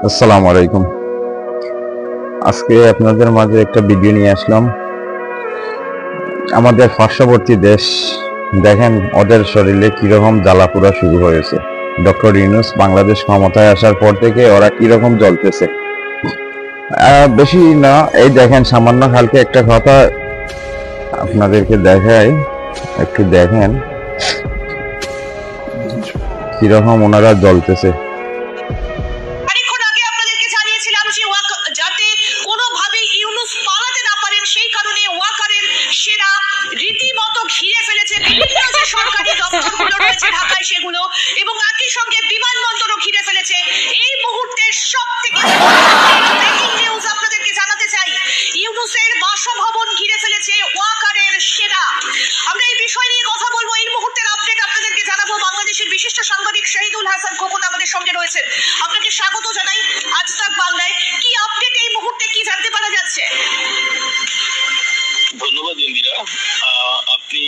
আসসালামু আলাইকুম। আজকে আপনাদের মাঝে একটা ভিডিও নিয়ে আসলাম। আমাদের পার্শ্ববর্তী দেশ, দেখেন ওদের শরীরে কিরকম জ্বালাপোড়া শুরু হয়েছে। ডক্টর ইউনূস বাংলাদেশ ক্ষমতায় আসার পর থেকে ওরা কিরকম জ্বলতেছে। বেশি না, এই দেখেন সামান্য কালকে একটা কথা আপনাদেরকে দেখাই, একটু দেখেন কিরকম ওনারা জ্বলতেছে। রীতিমতো ঘিরে ফেলেছে বিভিন্ন যে সরকারি দপ্তরগুলো রয়েছে ঢাকায় সেগুলো, এবং একই সঙ্গে বিমানবন্দরও ঘিরে ফেলেছে। এই মুহূর্তের সবথেকে ব্রেকিং নিউজ আপনাদেরকে জানাতে চাই, ইউনূসের বাসভবন ঘিরে ফেলেছে ওয়াকারের সেনা। আমরা এই বিষয় নিয়ে কথা বলবো, এই মুহূর্তের আপডেট আপনাদেরকে জানাবো। বাংলাদেশের বিশিষ্ট সাংবাদিক শহীদুল হাসান খোকন আমাদের সঙ্গে রয়েছেন। আপনাকে স্বাগত জানাই আজ তাক বাংলায়। কি আপডেট এই মুহূর্তে, কি জানতে পারা যাচ্ছে? ধন্যবাদ ইন্দিরা। আপনি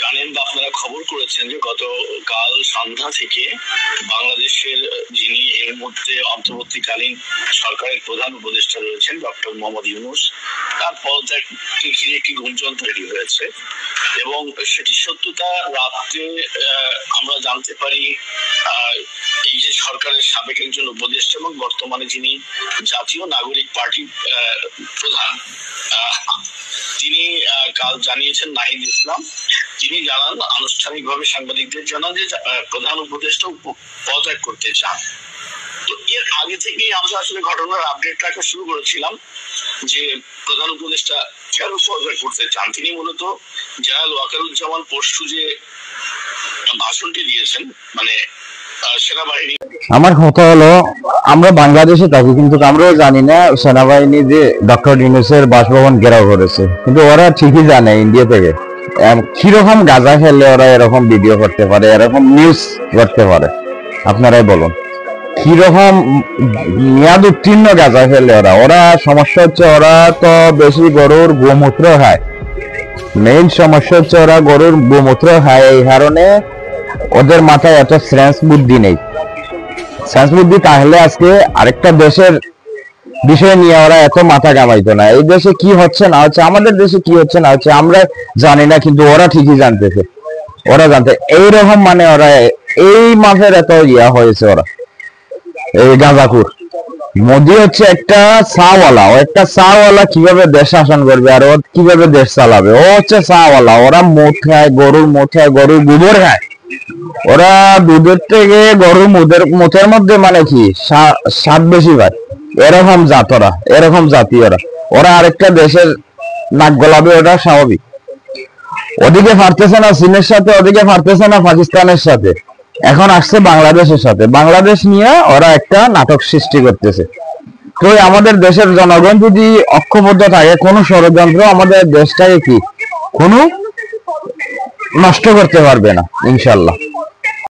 জানেন বা আপনারা খবর করেছেন যে গতকাল সন্ধ্যা থেকে বাংলাদেশের যিনি এর মধ্যে অন্তর্বর্তীকালীন সরকারের প্রধান উপদেষ্টা রয়েছেন ডক্টর মোহাম্মদ ইউনূস, তার পদত্যাগকে ঘিরে একটি গুঞ্জন তৈরি হয়েছে এবং সেটি সত্যতা রাত্রে আমরা জানতে পারি। এই যে সরকারের সাবেক একজন উপদেষ্টা এবং বর্তমানে যিনি জাতীয় নাগরিক পার্টির প্রধান, তিনি কাল জানিয়েছেন, নাহিদ ইসলাম, তিনি জানান আনুষ্ঠানিকভাবে সাংবাদিকদের জানান যে প্রধান উপদেষ্টা পদত্যাগ করতে চান। তো এর আগে থেকেই আমরা আসলে ঘটনার আপডেট রাখা শুরু করেছিলাম যে প্রধান উপদেষ্টা কেন পদত্যাগ করতে চান। তিনি মূলত জেনারেল ওয়াকারুজ্জামান পরশু যে ভাষণটি দিয়েছেন, মানে সেনাবাহিনী, আমার কথা হলো আমরা বাংলাদেশে থাকি কিন্তু আমরাও জানি না সেনাবাহিনী যে ডক্টর ইউনূসের বাসভবন ঘেরাও করেছে, কিন্তু ওরা ঠিকই জানে ইন্ডিয়া থেকে কিরকম গাঁজা খেলে ওরা এরকম ভিডিও করতে পারে, এরকম নিউজ করতে পারে। আপনারাই বলুন কিরকম মেয়াদ উত্তীর্ণ গাঁজা খেলে ওরা সমস্যা হচ্ছে ওরা তো বেশি গরুর গোমূত্র খায়। মেইন সমস্যা হচ্ছে ওরা গরুর গোমূত্র খায়, এই কারণে ওদের মাথায় এত সেন্স বুদ্ধি নেই। সেন্স বুদ্ধি তাহলে আজকে আরেকটা দেশের বিষয় নিয়ে ওরা এত মাথা কামাইতো না। এই দেশে কি হচ্ছে না হচ্ছে, আমাদের দেশে কি হচ্ছে না হচ্ছে আমরা জানি না, কিন্তু ওরা ঠিকই জানতেছে। ওরা জানতে এইরকম মানে ওরা এই মাসের এত ইয়া হয়েছে ওরা এই গাঁজাখুর। মোদি হচ্ছে একটা চাওয়ালা, ও একটা চাওয়ালা কিভাবে দেশ শাসন করবে আর ও কিভাবে দেশ চালাবে। ও হচ্ছে চাওয়ালা, ওরা মদ খায়, গরুর মদ খায়, গরুর গোবর খায়। ওরা দুধের থেকে গরুর মুখের মধ্যে মানে কি স্বাদ বেশি পায়। এরকম জাত ওরা, এরকম জাতি ওরা। ওরা আরেকটা দেশের নাক গলাবে, ওটা স্বাভাবিক। ওদিকে পারতেছে না চীনের সাথে, ওদিকে পারতেছে না পাকিস্তানের সাথে, এখন আসছে বাংলাদেশের সাথে। বাংলাদেশ নিয়ে ওরা একটা নাটক সৃষ্টি করতেছে। তো আমাদের দেশের জনগণ যদি ঐক্যবদ্ধ থাকে, কোনো ষড়যন্ত্র আমাদের দেশটাকে কি কোনো নষ্ট করতে পারবে না ইনশাল্লাহ।